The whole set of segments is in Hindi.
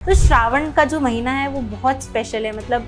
तो श्रावण का जो महीना है वो बहुत स्पेशल है, मतलब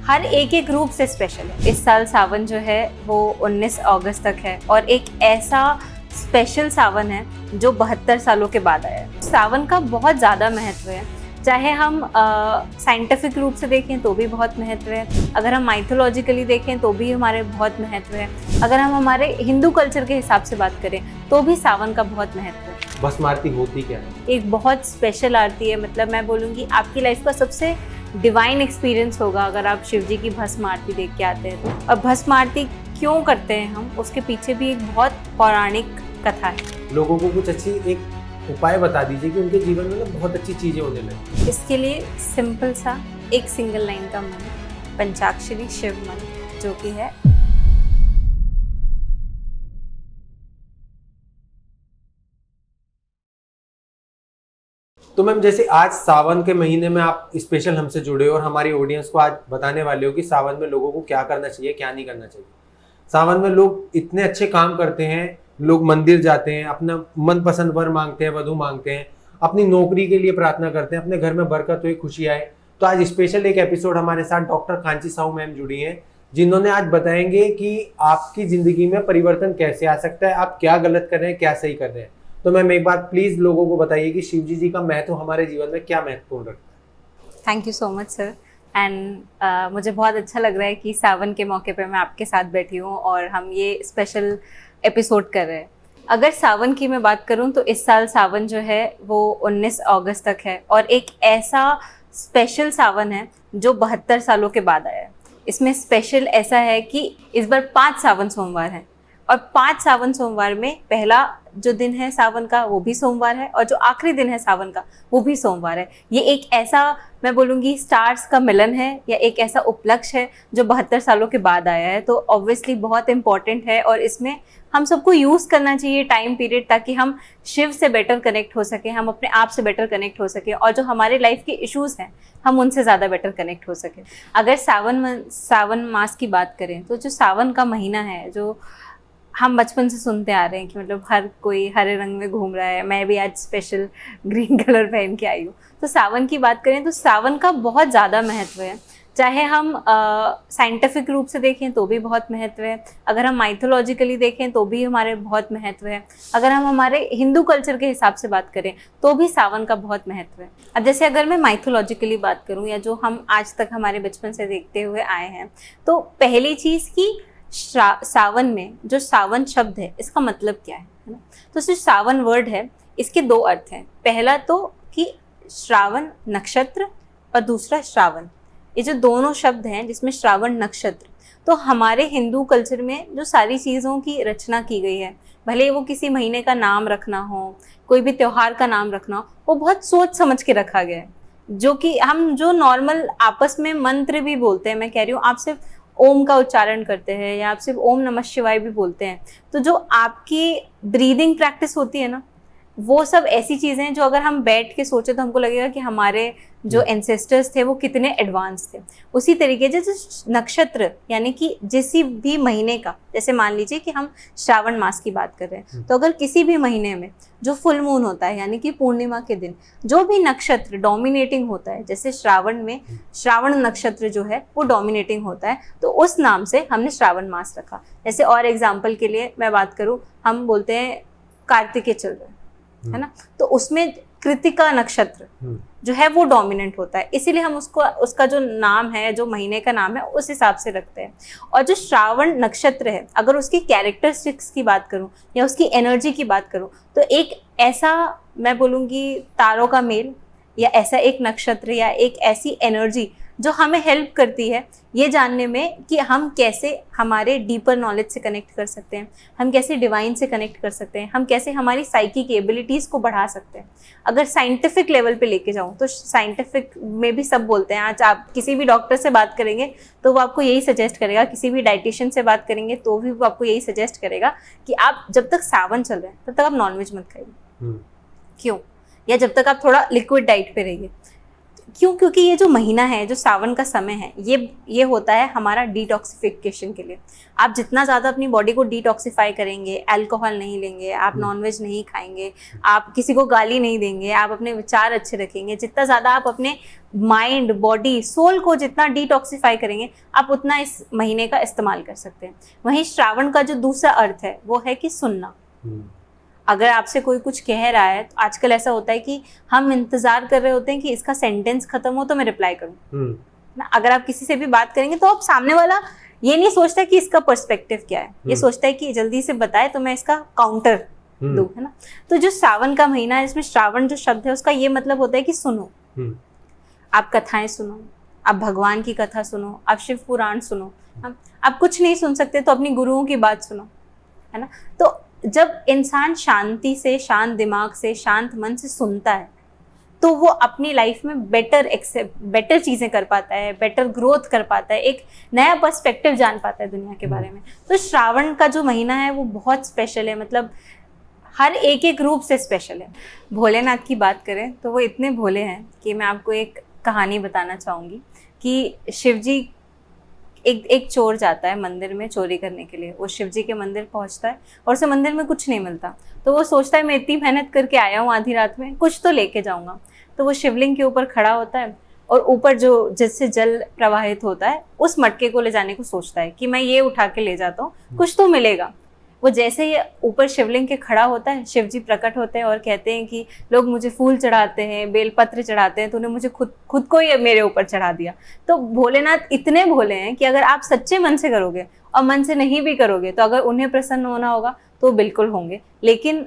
हर एक रूप से स्पेशल है। इस साल सावन जो है वो 19 अगस्त तक है और एक ऐसा स्पेशल सावन है जो 72 सालों के बाद आया है। सावन का बहुत ज़्यादा महत्व है, चाहे हम साइंटिफिक रूप से देखें तो भी बहुत महत्व है, अगर हम माइथोलॉजिकली देखें तो भी हमारे बहुत महत्व है, अगर हम हमारे हिंदू कल्चर के हिसाब से बात करें तो भी सावन का बहुत महत्व है। भस्म आरती होती क्या है? एक बहुत स्पेशल आरती है, मतलब मैं बोलूँगी आपकी लाइफ का सबसे डिवाइन एक्सपीरियंस होगा अगर आप शिव जी की भस्म आरती देख के आते हैं तो। और भस्म आरती क्यों करते हैं हम, उसके पीछे भी एक बहुत पौराणिक कथा है। लोगों को कुछ अच्छी एक उपाय बता दीजिए कि उनके जीवन में ना बहुत अच्छी चीजें होने लगे। इसके लिए सिंपल सा एक सिंगल लाइन का मंत्र, पंचाक्षरी शिव मंत्र, जो कि है तो मैम, जैसे आज सावन के महीने में आप स्पेशल हमसे जुड़े हो और हमारी ऑडियंस को आज बताने वाले हो कि सावन में लोगों को क्या करना चाहिए, क्या नहीं करना चाहिए। सावन में लोग इतने अच्छे काम करते हैं, लोग मंदिर जाते हैं, अपना मनपसंद वर मांगते हैं, वधु मांगते हैं, अपनी नौकरी के लिए प्रार्थना करते हैं, अपने घर में बरकत हो, खुशी आए। तो आज स्पेशल एक एपिसोड हमारे साथ डॉक्टर कांची साहू मैम जुड़ी हैं, जिन्होंने आज बताएंगे कि आपकी जिंदगी में परिवर्तन कैसे आ सकता है, आप क्या गलत कर रहे हैं, क्या सही कर रहे हैं। तो मैम एक बार प्लीज लोगों को बताइए कि शिवजी जी का महत्व हमारे जीवन में क्या महत्वपूर्ण रखता है। Thank you so much sir. And मुझे बहुत अच्छा लग रहा है कि सावन के मौके पे मैं आपके साथ बैठी हूँ और हम ये स्पेशल एपिसोड कर रहे हैं। अगर सावन की मैं बात करूँ तो इस साल सावन जो है वो 19 अगस्त तक है और एक ऐसा स्पेशल सावन है जो 72 सालों के बाद आया है। इसमें स्पेशल ऐसा है कि इस बार 5 सावन सोमवार हैं और 5 सावन सोमवार में पहला जो दिन है सावन का वो भी सोमवार है और जो आखिरी दिन है सावन का वो भी सोमवार है। ये एक ऐसा, मैं बोलूँगी, स्टार्स का मिलन है या एक ऐसा उपलक्ष्य है जो 72 सालों के बाद आया है। तो ऑब्वियसली बहुत इंपॉर्टेंट है और इसमें हम सबको यूज़ करना चाहिए टाइम पीरियड, ताकि हम शिव से बेटर कनेक्ट हो सकें, हम अपने आप से बेटर कनेक्ट हो सकें और जो हमारे लाइफ के इश्यूज़ हैं हम उनसे ज़्यादा बेटर कनेक्ट हो सकें। अगर सावन मास की बात करें तो जो सावन का महीना है, जो हम बचपन से सुनते आ रहे हैं कि मतलब हर कोई हरे रंग में घूम रहा है, मैं भी आज स्पेशल ग्रीन कलर पहन के आई हूँ। तो सावन की बात करें तो सावन का बहुत ज़्यादा महत्व है, चाहे हम साइंटिफिक रूप से देखें तो भी बहुत महत्व है, अगर हम माइथोलॉजिकली देखें तो भी हमारे बहुत महत्व है, अगर हम हमारे हिंदू कल्चर के हिसाब से बात करें तो भी सावन का बहुत महत्व है। अब जैसे अगर मैं माइथोलॉजिकली बात करूँ या जो हम आज तक हमारे बचपन से देखते हुए आए हैं, तो पहली चीज़ की सावन में जो सावन शब्द है इसका मतलब क्या है ना। तो सिर्फ सावन वर्ड है, इसके 2 अर्थ हैं। पहला तो कि श्रावण नक्षत्र और दूसरा श्रावण, ये जो दोनों शब्द हैं जिसमें श्रावण नक्षत्र, तो हमारे हिंदू कल्चर में जो सारी चीज़ों की रचना की गई है, भले वो किसी महीने का नाम रखना हो, कोई भी त्योहार का नाम रखना हो, वो बहुत सोच समझ के रखा गया है। जो कि हम जो नॉर्मल आपस में मंत्र भी बोलते हैं, मैं कह रही हूँ आप सिर्फ ओम का उच्चारण करते हैं या आप सिर्फ ओम नमः शिवाय भी बोलते हैं, तो जो आपकी ब्रीदिंग प्रैक्टिस होती है ना, वो सब ऐसी चीज़ें हैं जो अगर हम बैठ के सोचे तो हमको लगेगा कि हमारे जो एंसेस्टर्स थे वो कितने एडवांस थे। उसी तरीके से जो नक्षत्र, यानी कि किसी भी महीने का, जैसे मान लीजिए कि हम श्रावण मास की बात कर रहे हैं, तो अगर किसी भी महीने में जो फुल मून होता है यानी कि पूर्णिमा के दिन जो भी नक्षत्र डोमिनेटिंग होता है, जैसे श्रावण में श्रावण नक्षत्र जो है वो डोमिनेटिंग होता है, तो उस नाम से हमने श्रावण मास रखा। जैसे और एग्जाम्पल के लिए मैं बात करूँ, हम बोलते हैं कार्तिकेय चल रहे है ना, तो उसमें कृतिका नक्षत्र जो है वो डोमिनेंट होता है, इसीलिए हम उसको, उसका जो नाम है, जो महीने का नाम है, उस हिसाब से रखते हैं। और जो श्रावण नक्षत्र है, अगर उसकी कैरेक्टरिस्टिक्स की बात करूं या उसकी एनर्जी की बात करूं, तो एक ऐसा, मैं बोलूँगी, तारों का मेल या ऐसा एक नक्षत्र या एक ऐसी एनर्जी जो हमें हेल्प करती है ये जानने में कि हम कैसे हमारे डीपर नॉलेज से कनेक्ट कर सकते हैं, हम कैसे डिवाइन से कनेक्ट कर सकते हैं, हम कैसे हमारी साइकी की एबिलिटीज़ को बढ़ा सकते हैं। अगर साइंटिफिक लेवल पे लेके जाऊँ तो साइंटिफिक में भी सब बोलते हैं, आज आप किसी भी डॉक्टर से बात करेंगे तो वो आपको यही सजेस्ट करेगा, किसी भी डाइटिशियन से बात करेंगे तो भी वो आपको यही सजेस्ट करेगा कि आप जब तक सावन चल रहे हैं तब तक आप नॉनवेज मत खाइए। क्यों? या जब तक आप थोड़ा लिक्विड डाइट पे रहिए। क्योंकि ये जो महीना है, जो सावन का समय है, ये होता है हमारा डिटॉक्सिफिकेशन के लिए। आप जितना ज़्यादा अपनी बॉडी को डिटॉक्सिफाई करेंगे, अल्कोहल नहीं लेंगे, आप नॉनवेज नहीं खाएंगे, आप किसी को गाली नहीं देंगे, आप अपने विचार अच्छे रखेंगे, जितना ज़्यादा आप अपने माइंड, बॉडी, सोल को जितना डिटॉक्सिफाई करेंगे, आप उतना इस महीने का इस्तेमाल कर सकते हैं। वहीं श्रावण का जो दूसरा अर्थ है वो है कि सुनना। अगर आपसे कोई कुछ कह रहा है, तो आजकल ऐसा होता है कि हम इंतजार कर रहे होते हैं कि इसका सेंटेंस खत्म हो तो मैं रिप्लाई करूं ना। अगर आप किसी से भी बात करेंगे तो आप सामने वाला ये नहीं सोचता कि इसका पर्सपेक्टिव क्या है, ये सोचता है कि जल्दी से बताए तो मैं इसका काउंटर दूं, है ना। तो जो सावन का महीना है, इसमें श्रावण जो शब्द है उसका ये मतलब होता है कि सुनो। आप कथाएं सुनो, आप भगवान की कथा सुनो, आप शिव पुराण सुनो। आप कुछ नहीं सुन सकते तो अपनी गुरुओं की बात सुनो, है ना। तो जब इंसान शांति से, शांत दिमाग से, शांत मन से सुनता है तो वो अपनी लाइफ में बेटर चीज़ें कर पाता है, बेटर ग्रोथ कर पाता है, एक नया पर्सपेक्टिव जान पाता है दुनिया के बारे में। तो श्रावण का जो महीना है वो बहुत स्पेशल है, मतलब हर एक रूप से स्पेशल है। भोलेनाथ की बात करें तो वो इतने भोले हैं कि मैं आपको एक कहानी बताना चाहूँगी कि शिवजी, एक चोर जाता है मंदिर में चोरी करने के लिए। वो शिवजी के मंदिर पहुंचता है और उसे मंदिर में कुछ नहीं मिलता, तो वो सोचता है मैं इतनी मेहनत करके आया हूँ आधी रात में, कुछ तो लेके जाऊंगा। तो वो शिवलिंग के ऊपर खड़ा होता है और ऊपर जो जिससे जल प्रवाहित होता है उस मटके को ले जाने को सोचता है कि मैं ये उठा के ले जाता हूँ, कुछ तो मिलेगा। वो जैसे ही ऊपर शिवलिंग के खड़ा होता है, शिवजी प्रकट होते हैं और कहते हैं कि लोग मुझे फूल चढ़ाते हैं, बेलपत्र चढ़ाते हैं, तूने मुझे खुद को ही मेरे ऊपर चढ़ा दिया। तो भोलेनाथ इतने भोले हैं कि अगर आप सच्चे मन से करोगे और मन से नहीं भी करोगे तो अगर उन्हें प्रसन्न होना होगा तो बिल्कुल होंगे। लेकिन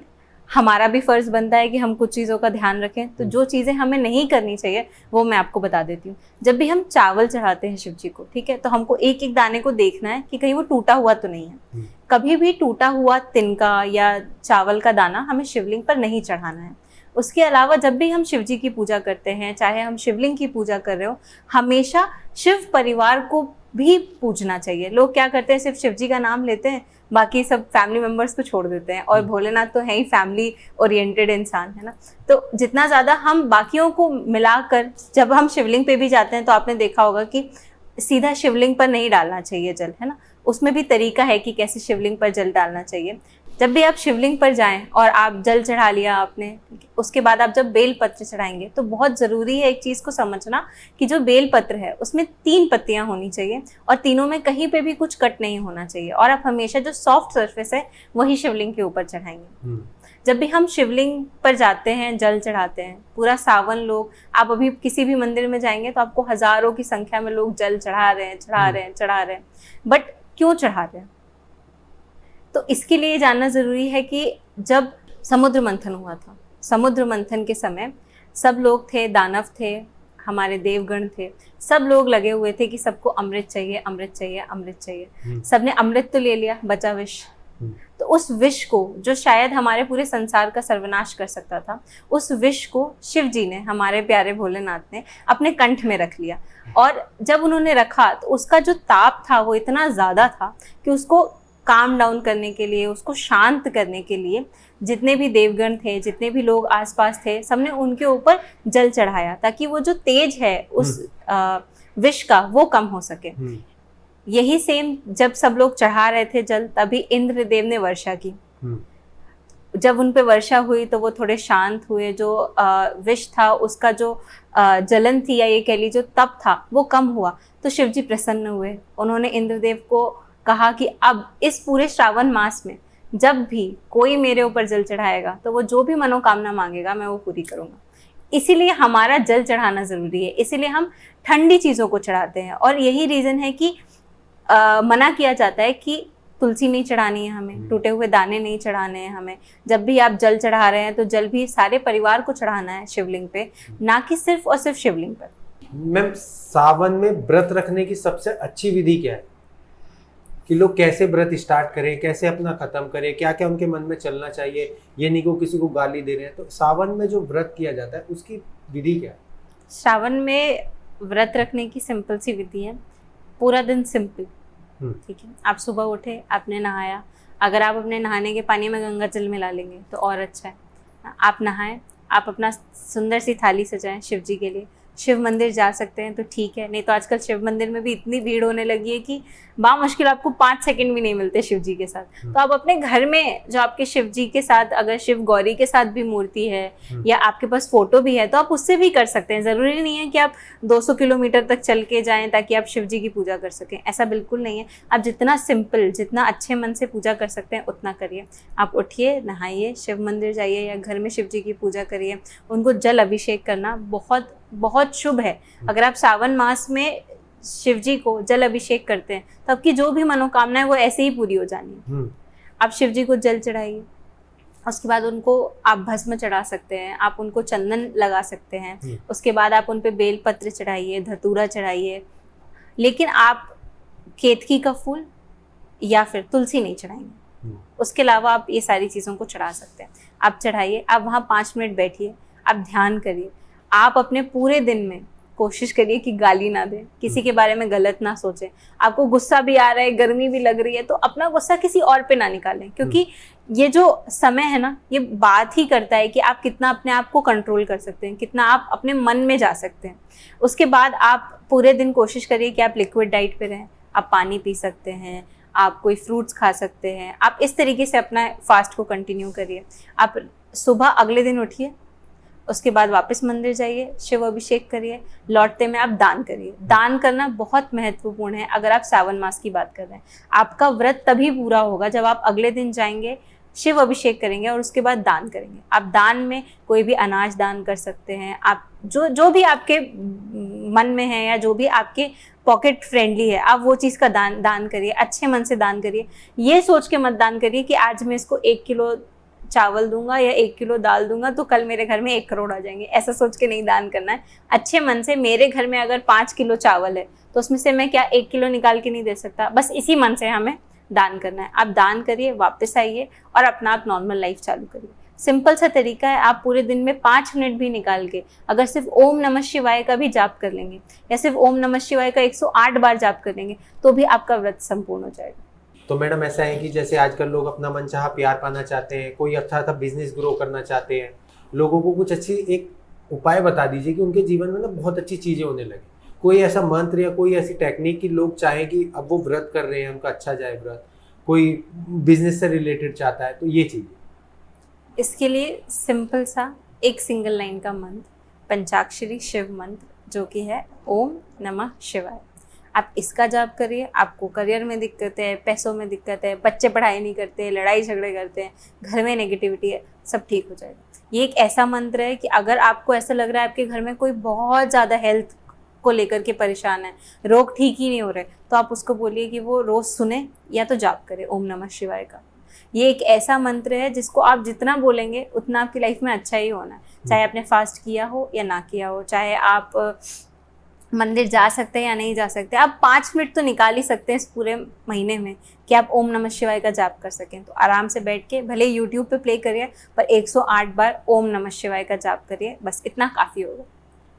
हमारा भी फर्ज बनता है कि हम कुछ चीज़ों का ध्यान रखें। तो जो चीज़ें हमें नहीं करनी चाहिए वो मैं आपको बता देती हूँ। जब भी हम चावल चढ़ाते हैं शिव जी को, ठीक है, तो हमको एक एक दाने को देखना है कि कहीं वो टूटा हुआ तो नहीं है। कभी भी टूटा हुआ तिनका या चावल का दाना हमें शिवलिंग पर नहीं चढ़ाना है। उसके अलावा जब भी हम शिव जी की पूजा करते हैं, चाहे हम शिवलिंग की पूजा कर रहे हो, हमेशा शिव परिवार को भी पूजना चाहिए। लोग क्या करते हैं, सिर्फ शिव जी का नाम लेते हैं, बाकी सब फैमिली मेंबर्स को छोड़ देते हैं। और भोलेनाथ तो है ही फैमिली ओरिएंटेड इंसान, है ना। तो जितना ज़्यादा हम बाकियों को मिलाकर, जब हम शिवलिंग पे भी जाते हैं तो आपने देखा होगा कि सीधा शिवलिंग पर नहीं डालना चाहिए जल, है ना। उसमें भी तरीका है कि कैसे शिवलिंग पर जल डालना चाहिए। जब भी आप शिवलिंग पर जाएं और आप जल चढ़ा लिया आपने, उसके बाद आप जब बेल पत्र चढ़ाएंगे तो बहुत ज़रूरी है एक चीज़ को समझना कि जो बेल पत्र है उसमें 3 पत्तियां होनी चाहिए और तीनों में कहीं पे भी कुछ कट नहीं होना चाहिए। और आप हमेशा जो सॉफ्ट सरफेस है वही शिवलिंग के ऊपर चढ़ाएंगे। जब भी हम शिवलिंग पर जाते हैं, जल चढ़ाते हैं, पूरा सावन लोग, आप अभी किसी भी मंदिर में जाएंगे तो आपको हज़ारों की संख्या में लोग जल चढ़ा रहे हैं। बट क्यों चढ़ा रहे हैं? तो इसके लिए जानना ज़रूरी है कि जब समुद्र मंथन हुआ था, समुद्र मंथन के समय सब लोग थे, दानव थे, हमारे देवगण थे, सब लोग लगे हुए थे कि सबको अमृत चाहिए, अमृत चाहिए, अमृत चाहिए। सबने अमृत तो ले लिया, बचा विष। तो उस विष को, जो शायद हमारे पूरे संसार का सर्वनाश कर सकता था, उस विष को शिव जी ने, हमारे प्यारे भोलेनाथ ने अपने कंठ में रख लिया। और जब उन्होंने रखा तो उसका जो ताप था वो इतना ज़्यादा था कि उसको काम डाउन करने के लिए, उसको शांत करने के लिए जितने भी देवगण थे, जितने भी लोग आसपास थे, सबने उनके ऊपर जल चढ़ाया ताकि वो जो तेज है उस विष का वो कम हो सके। यही सेम जब सब लोग चढ़ा रहे थे जल, तभी इंद्रदेव ने वर्षा की। जब उन पे वर्षा हुई तो वो थोड़े शांत हुए। जो विष था उसका जो जलन थी, या ये कह लीजिए जो तप था, वो कम हुआ। तो शिव जी प्रसन्न हुए। उन्होंने इंद्रदेव को कहा कि अब इस पूरे श्रावण मास में जब भी कोई मेरे ऊपर जल चढ़ाएगा तो वो जो भी मनोकामना मांगेगा मैं वो पूरी करूँगा। इसीलिए हमारा जल चढ़ाना ज़रूरी है, इसीलिए हम ठंडी चीज़ों को चढ़ाते हैं। और यही रीज़न है कि मना किया जाता है कि तुलसी नहीं चढ़ानी है हमें, टूटे हुए दाने नहीं चढ़ाने हैं हमें। जब भी आप जल चढ़ा रहे हैं तो जल भी सारे परिवार को चढ़ाना है शिवलिंग पे, ना कि सिर्फ और सिर्फ शिवलिंग पर। मैम, सावन में व्रत रखने की सबसे अच्छी विधि क्या है कि लोग कैसे व्रत स्टार्ट करें, कैसे अपना खत्म करें, क्या क्या उनके मन में चलना चाहिए? ये नहीं कि किसी को गाली दे रहे हैं। तो सावन में जो व्रत किया जाता है उसकी विधि क्या है? सावन में व्रत रखने की सिंपल सी विधि है, पूरा दिन सिंपल, ठीक है। आप सुबह उठे, आपने नहाया, अगर आप अपने नहाने के पानी में गंगा जल मिला लेंगे तो और अच्छा है। आप नहाएं, आप अपना सुंदर सी थाली सजाएं शिव जी के लिए, शिव मंदिर जा सकते हैं तो ठीक है, नहीं तो आजकल शिव मंदिर में भी इतनी भीड़ होने लगी है कि बामुश्किल आपको 5 सेकंड भी नहीं मिलते शिव जी के साथ। तो आप अपने घर में जो आपके शिव जी के साथ, अगर शिव गौरी के साथ भी मूर्ति है या आपके पास फोटो भी है, तो आप उससे भी कर सकते हैं। ज़रूरी नहीं है कि आप 200 किलोमीटर तक चल के जाएं ताकि आप शिव जी की पूजा कर सकें, ऐसा बिल्कुल नहीं है। आप जितना सिंपल, जितना अच्छे मन से पूजा कर सकते हैं उतना करिए। आप उठिए, नहाइए, शिव मंदिर जाइए या घर में शिव जी की पूजा करिए। उनको जल अभिषेक करना बहुत बहुत शुभ है। अगर आप सावन मास में शिव जी को जल अभिषेक करते हैं तो आपकी जो भी मनोकामना है वो ऐसे ही पूरी हो जानी है। आप शिव जी को जल चढ़ाइए, उसके बाद उनको आप भस्म चढ़ा सकते हैं, आप उनको चंदन लगा सकते हैं, उसके बाद आप उन पे बेल पत्र चढ़ाइए, धतूरा चढ़ाइए। लेकिन आप केतकी का फूल या फिर तुलसी नहीं चढ़ाएंगे। उसके अलावा आप ये सारी चीज़ों को चढ़ा सकते हैं। आप चढ़ाइए, आप वहाँ 5 मिनट बैठिए, आप ध्यान करिए। आप अपने पूरे दिन में कोशिश करिए कि गाली ना दें, किसी के बारे में गलत ना सोचें। आपको गुस्सा भी आ रहा है, गर्मी भी लग रही है, तो अपना गुस्सा किसी और पे ना निकालें, क्योंकि ये जो समय है ना, ये बात ही करता है कि आप कितना अपने आप को कंट्रोल कर सकते हैं, कितना आप अपने मन में जा सकते हैं। उसके बाद आप पूरे दिन कोशिश करिए कि आप लिक्विड डाइट पे रहें। आप पानी पी सकते हैं, आप कोई फ्रूट्स खा सकते हैं, आप इस तरीके से अपना फास्ट को कंटिन्यू करिए। आप सुबह अगले दिन उठिए, उसके बाद वापस मंदिर जाइए, शिव अभिषेक करिए, लौटते में आप दान करिए। दान करना बहुत महत्वपूर्ण है। अगर आप सावन मास की बात कर रहे हैं, आपका व्रत तभी पूरा होगा जब आप अगले दिन जाएंगे, शिव अभिषेक करेंगे और उसके बाद दान करेंगे। आप दान में कोई भी अनाज दान कर सकते हैं, आप जो भी आपके मन में है या जो भी आपके पॉकेट फ्रेंडली है, आप वो चीज़ का दान करिए, अच्छे मन से दान करिए। ये सोच के मत दान करिए कि आज मैं इसको 1 किलो चावल दूंगा या 1 किलो दाल दूंगा तो कल मेरे घर में 1 करोड़ आ जाएंगे, ऐसा सोच के नहीं दान करना है। अच्छे मन से, मेरे घर में अगर 5 किलो चावल है तो उसमें से मैं क्या 1 किलो निकाल के नहीं दे सकता, बस इसी मन से हमें दान करना है। आप दान करिए, वापस आइए और अपना आप नॉर्मल लाइफ चालू करिए। सिंपल सा तरीका है। आप पूरे दिन में 5 मिनट भी निकाल के अगर सिर्फ ओम नमः शिवाय का भी जाप कर लेंगे या सिर्फ ओम नमः शिवाय का 108 बार जाप कर लेंगे तो भी आपका व्रत संपूर्ण हो जाएगा। तो मैडम ऐसा है कि जैसे आजकल लोग अपना मनचाहा प्यार पाना चाहते हैं, कोई अच्छा बिजनेस ग्रो करना चाहते हैं, लोगों को कुछ अच्छी एक उपाय बता दीजिए कि उनके जीवन में ना बहुत अच्छी चीजें होने लगे। कोई ऐसा मंत्र या कोई ऐसी टेक्निक कि लोग चाहें कि अब वो व्रत कर रहे हैं, उनका अच्छा जाए व्रत, कोई बिजनेस से रिलेटेड चाहता है, तो ये चीज़। इसके लिए सिंपल सा एक सिंगल लाइन का मंत्र, पंचाक्षरी शिव मंत्र, जो कि है ओम नमः शिवाय। आप इसका जाप करिए। आपको करियर में दिक्कत है, पैसों में दिक्कत है, बच्चे पढ़ाई नहीं करते, लड़ाई झगड़े करते हैं, घर में नेगेटिविटी है, सब ठीक हो जाएगा। ये एक ऐसा मंत्र है कि अगर आपको ऐसा लग रहा है आपके घर में कोई बहुत ज़्यादा हेल्थ को लेकर के परेशान है, रोग ठीक ही नहीं हो रहे, तो आप उसको बोलिए कि वो रोज़ सुने या तो जाप करे ओम नमः शिवाय का। ये एक ऐसा मंत्र है जिसको आप जितना बोलेंगे उतना आपकी लाइफ में अच्छा ही होना है। चाहे आपने फास्ट किया हो या ना किया हो, चाहे आप मंदिर जा सकते हैं या नहीं जा सकते, आप 5 मिनट तो निकाल ही सकते हैं इस पूरे महीने में कि आप ओम नमः शिवाय का जाप कर सकें। तो आराम से बैठ के भले यूट्यूब पे प्ले करिए, पर 108 बार ओम नमः शिवाय का जाप करिए, बस इतना काफ़ी होगा।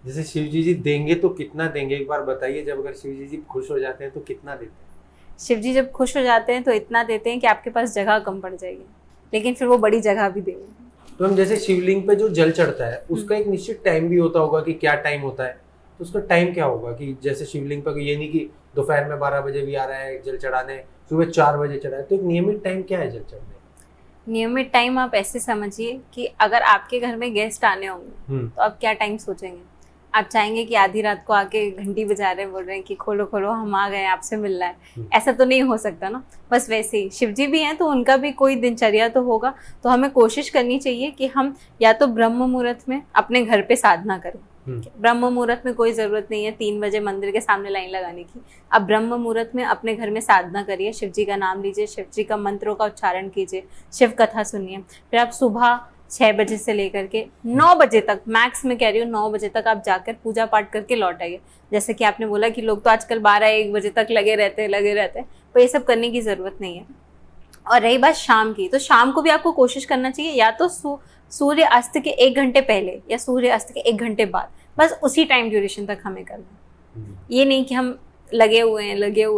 जैसे शिव जी देंगे तो कितना देंगे, एक बार बताइए। जब अगर शिव जी खुश हो जाते हैं तो कितना देते हैं? शिव जी जब खुश हो जाते हैं तो इतना देते हैं कि आपके पास जगह कम पड़ जाएगी, लेकिन फिर वो बड़ी जगह भी देंगे। तो हम जैसे शिवलिंग पे जो जल चढ़ता है उसका एक निश्चित टाइम भी होता होगा कि क्या टाइम होता है, तो उसका टाइम क्या होगा? कि जैसे शिवलिंग पर ये नहीं कि दोपहर में 12 बजे भी आ रहा है जल चढ़ाने, सुबह 4 बजे चढ़ाए, तो एक नियमित टाइम क्या है जल चढ़ने का? नियमित टाइम आप ऐसे समझिए कि अगर आपके घर में गेस्ट आने होंगे तो आप क्या टाइम सोचेंगे? आप चाहेंगे कि आधी रात को आके घंटी बजा रहे हैं, बोल रहे हैं कि खोलो खोलो हम आ गए, आपसे मिलना है, ऐसा तो नहीं हो सकता ना। बस वैसे ही शिव जी भी हैं तो उनका भी कोई दिनचर्या तो होगा। तो हमें कोशिश करनी चाहिए कि हम या तो ब्रह्म मुहूर्त में अपने घर पे साधना करें। ब्रह्म मुहूर्त में कोई ज़रूरत नहीं है 3 बजे मंदिर के सामने लाइन लगाने की। आप ब्रह्म मुहूर्त में अपने घर में साधना करिए, शिव जी का नाम लीजिए, शिव जी का मंत्रों का उच्चारण कीजिए, शिव कथा सुनिए। फिर आप सुबह 6 बजे से लेकर के 9 बजे तक, मैक्स में कह रही हूँ 9 बजे तक आप जाकर पूजा पाठ करके लौट आइए। जैसे कि आपने बोला कि लोग तो आजकल 12-1 बजे तक लगे रहते हैं, तो ये सब करने की ज़रूरत नहीं है। और रही बात शाम की, तो शाम को भी आपको कोशिश करना चाहिए या तो सूर्य अस्त के 1 घंटे पहले या सूर्य अस्त के 1 घंटे बाद, बस उसी टाइम ड्यूरेशन तक हमें करना है। ये नहीं कि हम लगे हुए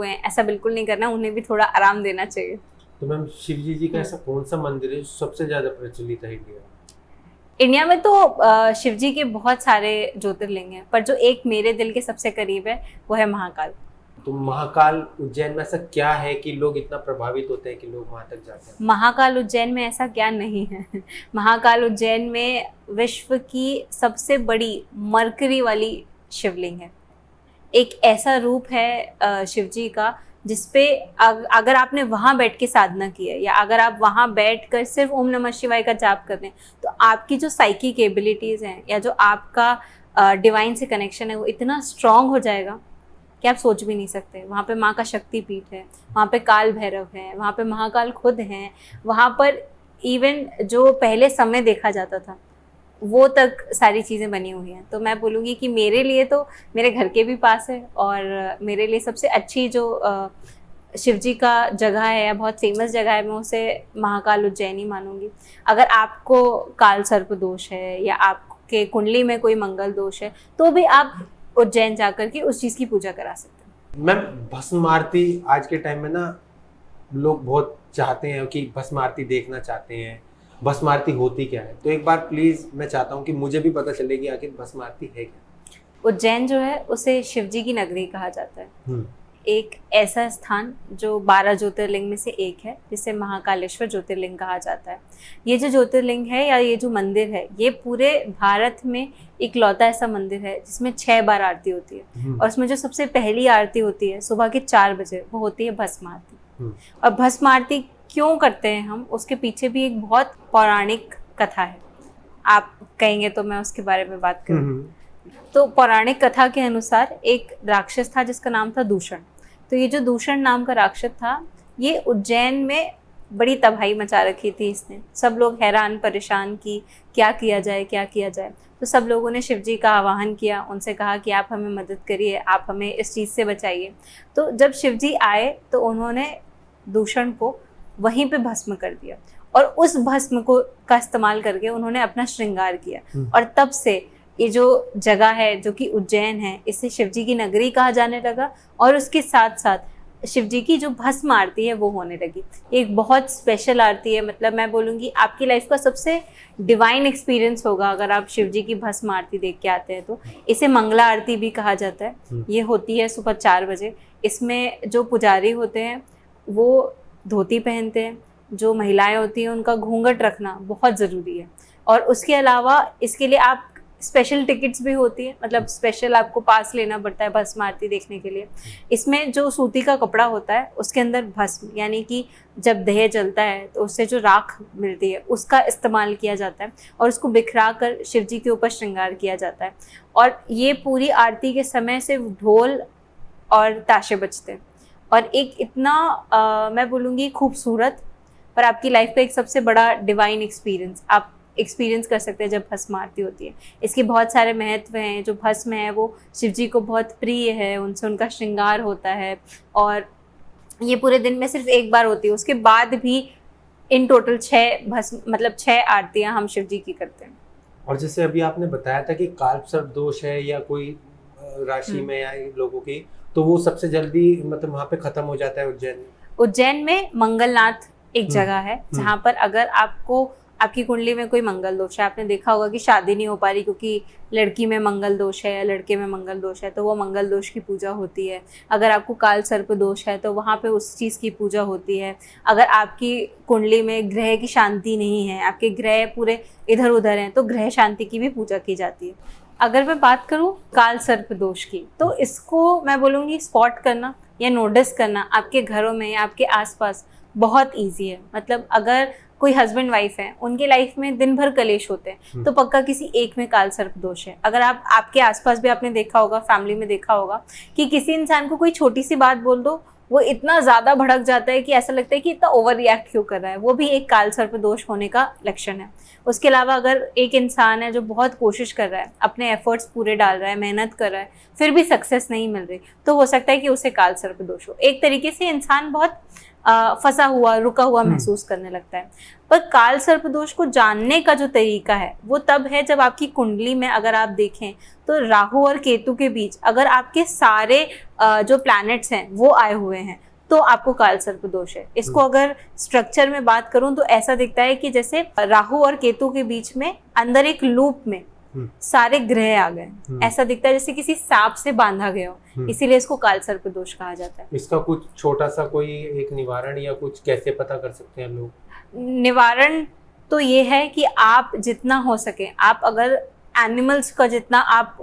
हैं, ऐसा बिल्कुल नहीं करना। उन्हें भी थोड़ा आराम देना चाहिए। तो मैम शिव जी का ऐसा कौन सा मंदिर है जो सबसे ज्यादा प्रचलित है इंडिया? इंडिया में तो शिव जी के बहुत सारे ज्योतिर्लिंग हैं, पर जो एक मेरे दिल के सबसे करीब है वो है महाकाल। तो महाकाल उज्जैन में ऐसा क्या है कि लोग इतना प्रभावित होते हैं कि लोग वहां तक जाते हैं? महाकाल उज्जैन में ऐसा क्या नहीं है। महाकाल उज्जैन में विश्व की सबसे बड़ी मरकरी वाली शिवलिंग है। एक ऐसा रूप है शिव जी का जिसपे अगर आपने वहाँ बैठ के साधना की है, या अगर आप वहाँ बैठ कर सिर्फ ओम नमः शिवाय का जाप कर रहे हैं, तो आपकी जो साइकिक एबिलिटीज़ हैं या जो आपका डिवाइन से कनेक्शन है वो इतना स्ट्रांग हो जाएगा कि आप सोच भी नहीं सकते। वहाँ पे माँ का शक्ति पीठ है, वहाँ पे काल भैरव है, वहाँ पे महाकाल खुद हैं, वहाँ पर इवन जो पहले समय देखा जाता था वो तक सारी चीज़ें बनी हुई हैं। तो मैं बोलूँगी कि मेरे लिए तो मेरे घर के भी पास है, और मेरे लिए सबसे अच्छी जो शिव जी का जगह है या बहुत फेमस जगह है, मैं उसे महाकाल उज्जैन ही मानूंगी। अगर आपको काल सर्प दोष है या आपके कुंडली में कोई मंगल दोष है तो भी आप उज्जैन जाकर के उस चीज़ की पूजा करा सकते हैं। मैम, भस्म आरती आज के टाइम में ना लोग बहुत चाहते हैं कि भस्म आरती देखना चाहते हैं, भस्म आरती होती क्या है? तो एक बार प्लीज मैं चाहता हूँ कि मुझे भी पता चले कि आखिर भस्म आरती है क्या। उज्जैन जो है उसे शिव जी की नगरी कहा जाता है। एक ऐसा स्थान जो 12 ज्योतिर्लिंग में से एक है, जिसे महाकालेश्वर ज्योतिर्लिंग कहा जाता है। ये जो ज्योतिर्लिंग है या ये जो मंदिर है, ये पूरे भारत में इकलौता ऐसा मंदिर है जिसमें 6 बार आरती होती है। और उसमें जो सबसे पहली आरती होती है सुबह के 4 बजे, वो होती है भस्म आरती। और भस्म आरती क्यों करते हैं हम, उसके पीछे भी एक बहुत पौराणिक कथा है। आप कहेंगे तो मैं उसके बारे में बात करूँ। तो पौराणिक कथा के अनुसार एक राक्षस था जिसका नाम था दूषण। तो ये जो दूषण नाम का राक्षस था, ये उज्जैन में बड़ी तबाही मचा रखी थी इसने। सब लोग हैरान परेशान कि क्या किया जाए, क्या किया जाए। तो सब लोगों ने शिव जी का आवाहन किया, उनसे कहा कि आप हमें मदद करिए, आप हमें इस चीज़ से बचाइए। तो जब शिव जी आए तो उन्होंने दूषण को वहीं पे भस्म कर दिया, और उस भस्म को का इस्तेमाल करके उन्होंने अपना श्रृंगार किया। और तब से ये जो जगह है जो कि उज्जैन है, इसे शिव जी की नगरी कहा जाने लगा। और उसके साथ साथ शिव जी की जो भस्म आरती है वो होने लगी। एक बहुत स्पेशल आरती है, मतलब मैं बोलूँगी आपकी लाइफ का सबसे डिवाइन एक्सपीरियंस होगा अगर आप शिव जी की भस्म आरती देख के आते हैं तो। इसे मंगला आरती भी कहा जाता है। ये होती है सुबह 4 बजे। इसमें जो पुजारी होते हैं वो धोती पहनते हैं, जो महिलाएं होती हैं उनका घूंघट रखना बहुत ज़रूरी है। और उसके अलावा इसके लिए आप स्पेशल टिकट्स भी होती है, मतलब स्पेशल आपको पास लेना पड़ता है भस्म आरती देखने के लिए। इसमें जो सूती का कपड़ा होता है उसके अंदर भस्म, यानी कि जब दह जलता है तो उससे जो राख मिलती है उसका इस्तेमाल किया जाता है, और उसको बिखरा कर शिव जी के ऊपर श्रृंगार किया जाता है। और ये पूरी आरती के समय से ढोल और ताशे बजते हैं। और एक इतना मैं बोलूँगी खूबसूरत पर आपकी लाइफ का एक सबसे बड़ा डिवाइन एक्सपीरियंस आप एक्सपीरियंस कर सकते हैं जब भस्म आरती होती है। इसके बहुत सारे महत्व हैं। जो भस्म है वो शिव जी को बहुत प्रिय है, उनसे उनका श्रृंगार होता है, और ये पूरे दिन में सिर्फ एक बार होती है। उसके बाद भी इन टोटल 6 भस्म, मतलब 6 आरतियाँ हम शिव जी की करते हैं। और जैसे अभी आपने बताया था कि काल सर्प दोष है या कोई राशि में या लोगों की, तो वो सबसे जल्दी मतलब वहाँ पे खत्म हो जाता है उज्जैन में। उज्जैन में मंगलनाथ एक जगह है जहाँ पर अगर आपको आपकी कुंडली में कोई मंगल दोष है, आपने देखा होगा कि शादी नहीं हो पा रही क्योंकि लड़की में मंगल दोष है या लड़के में मंगल दोष है, तो वो मंगल दोष की पूजा होती है। अगर आपको काल सर्प दोष है तो वहाँ पे उस चीज़ की पूजा होती है। अगर आपकी कुंडली में ग्रह की शांति नहीं है, आपके ग्रह पूरे इधर उधर हैं, तो ग्रह शांति की भी पूजा की जाती है। अगर मैं बात करूँ काल सर्प दोष की, तो इसको मैं बोलूँगी स्पॉट करना या नोटिस करना आपके घरों में या आपके आसपास बहुत ईजी है। मतलब अगर कोई हस्बैंड वाइफ है, उनके लाइफ में दिन भर कलेश होते हैं, तो पक्का किसी एक में काल सर्प दोष है। अगर आपके आसपास भी आपने देखा होगा, फैमिली में देखा होगा कि किसी इंसान को कोई छोटी सी बात बोल दो, वो इतना ज़्यादा भड़क जाता है कि ऐसा लगता है कि इतना ओवर रिएक्ट क्यों कर रहा है। वो भी एक काल सर्प दोष होने का लक्षण है। उसके अलावा अगर एक इंसान है जो बहुत कोशिश कर रहा है, अपने एफर्ट्स पूरे डाल रहा है, मेहनत कर रहा है, फिर भी सक्सेस नहीं मिल रही, तो हो सकता है कि उसे काल सर्प दोष हो। एक तरीके से इंसान बहुत फंसा हुआ, रुका हुआ महसूस करने लगता है। पर काल सर्प दोष को जानने का जो तरीका है वो तब है जब आपकी कुंडली में अगर आप देखें तो राहु और केतु के बीच अगर आपके सारे जो प्लैनेट्स हैं वो आए हुए हैं, तो आपको काल सर्प दोष है। इसको अगर स्ट्रक्चर में बात करूं तो ऐसा दिखता है कि जैसे राहु और केतु के बीच में अंदर एक लूप में सारे ग्रह आ गए, ऐसा दिखता है जैसे किसी सांप से बांधा गया हो, इसीलिए इसको काल सर्प दोष कहा जाता है। इसका कुछ छोटा सा कोई एक निवारण या कुछ कैसे पता कर सकते हैं लोग? निवारण तो ये है कि आप जितना हो सके, आप अगर एनिमल्स का जितना आप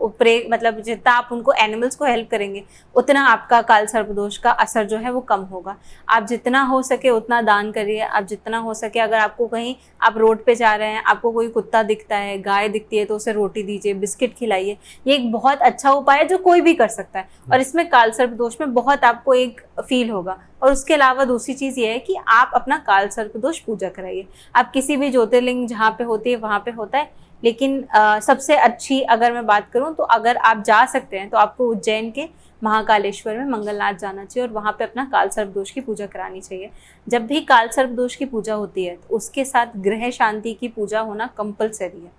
मतलब जितना आप उनको एनिमल्स को हेल्प करेंगे उतना आपका काल सर्प दोष का असर जो है वो कम होगा। आप जितना हो सके उतना दान करिए, आप जितना हो सके, अगर आपको कहीं आप रोड पे जा रहे हैं, आपको कोई कुत्ता दिखता है, गाय दिखती है, तो उसे रोटी दीजिए, बिस्किट खिलाइए। ये एक बहुत अच्छा उपाय है जो कोई भी कर सकता है, और इसमें काल सर्प दोष में बहुत आपको एक फील होगा। और उसके अलावा दूसरी चीज़ ये है कि आप अपना काल सर्प दोष पूजा कराइए। आप किसी भी ज्योतिर्लिंग जहाँ पे होती है वहाँ पे होता है, लेकिन सबसे अच्छी अगर मैं बात करूं तो अगर आप जा सकते हैं तो आपको उज्जैन के महाकालेश्वर में मंगलनाथ जाना चाहिए और वहाँ पे अपना काल सर्प दोष की पूजा करानी चाहिए। जब भी काल सर्प दोष की पूजा होती है तो उसके साथ ग्रह शांति की पूजा होना कंपलसरी है,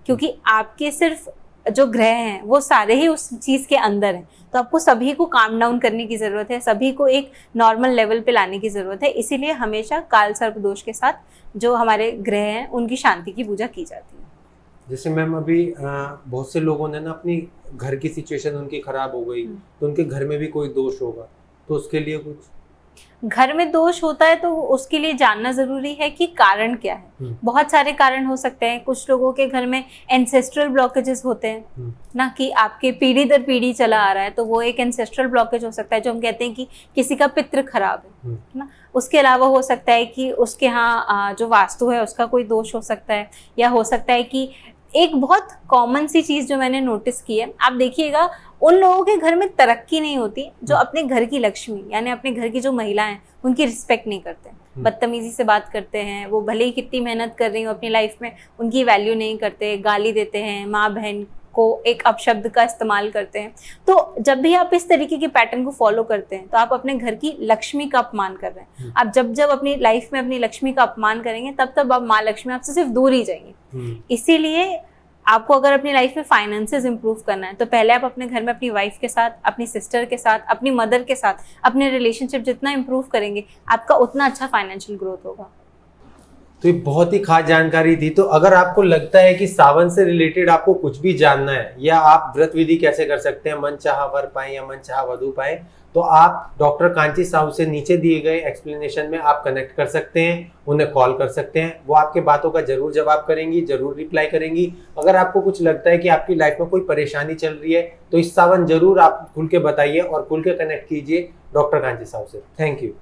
क्योंकि आपके सिर्फ जो ग्रह हैं वो सारे ही उस चीज़ के अंदर हैं, तो आपको सभी को काम डाउन करने की ज़रूरत है, सभी को एक नॉर्मल लेवल पे लाने की ज़रूरत है। इसीलिए हमेशा काल सर्प दोष के साथ जो हमारे ग्रह हैं उनकी शांति की पूजा की जाती है। जैसे मैम अभी बहुत से लोगों ने ना अपनी घर की सिचुएशन उनकी खराब हो गई, तो उनके घर में भी कोई दोष होगा, तो उसके लिए कुछ? घर में दोष होता है तो उसके लिए जानना जरूरी है कि कारण क्या है। बहुत सारे कारण हो सकते हैं। कुछ लोगों के घर में एंसेस्ट्रल ब्लॉकेजेस होते हैं ना, कि आपके पीढ़ी दर पीढ़ी चला आ रहा है, तो वो एक एंसेस्ट्रल ब्लॉकेज हो सकता है, जो हम कहते हैं कि किसी का पितृ खराब है ना। उसके अलावा हो सकता है कि उसके यहाँ जो वास्तु है उसका कोई दोष हो सकता है, या हो सकता है कि एक बहुत कॉमन सी चीज़ जो मैंने नोटिस की है, आप देखिएगा उन लोगों के घर में तरक्की नहीं होती जो अपने घर की लक्ष्मी यानी अपने घर की जो महिलाएं उनकी रिस्पेक्ट नहीं करते, बदतमीजी से बात करते हैं। वो भले ही कितनी मेहनत कर रही हो अपनी लाइफ में, उनकी वैल्यू नहीं करते, गाली देते हैं, माँ बहन को एक अपशब्द का इस्तेमाल करते हैं। तो जब भी आप इस तरीके के पैटर्न को फॉलो करते हैं तो आप अपने घर की लक्ष्मी का अपमान कर रहे हैं। आप जब जब अपनी लाइफ में अपनी लक्ष्मी का अपमान करेंगे तब तब आप माँ लक्ष्मी आपसे सिर्फ दूर ही जाएंगी। इसीलिए आपको अगर अपनी लाइफ में फाइनेंसेस इंप्रूव करना है तो पहले आप अपने घर में अपनी वाइफ के साथ, अपनी सिस्टर के साथ, अपनी मदर के साथ अपने रिलेशनशिप जितना इंप्रूव करेंगे आपका उतना अच्छा फाइनेंशियल ग्रोथ होगा। तो ये बहुत ही खास जानकारी थी। तो अगर आपको लगता है कि सावन से रिलेटेड आपको कुछ भी जानना है, या आप व्रत विधि कैसे कर सकते हैं, मन चाहा वर पाए या मन चाहा वधु पाए, तो आप डॉक्टर कांची साहू से नीचे दिए गए एक्सप्लेनेशन में आप कनेक्ट कर सकते हैं, उन्हें कॉल कर सकते हैं। वो आपके बातों का जरूर जवाब करेंगी, जरूर रिप्लाई करेंगी। अगर आपको कुछ लगता है कि आपकी लाइफ में कोई परेशानी चल रही है तो इस सावन जरूर आप खुल के बताइए और खुल के कनेक्ट कीजिए डॉक्टर कांची साहू से। Thank you.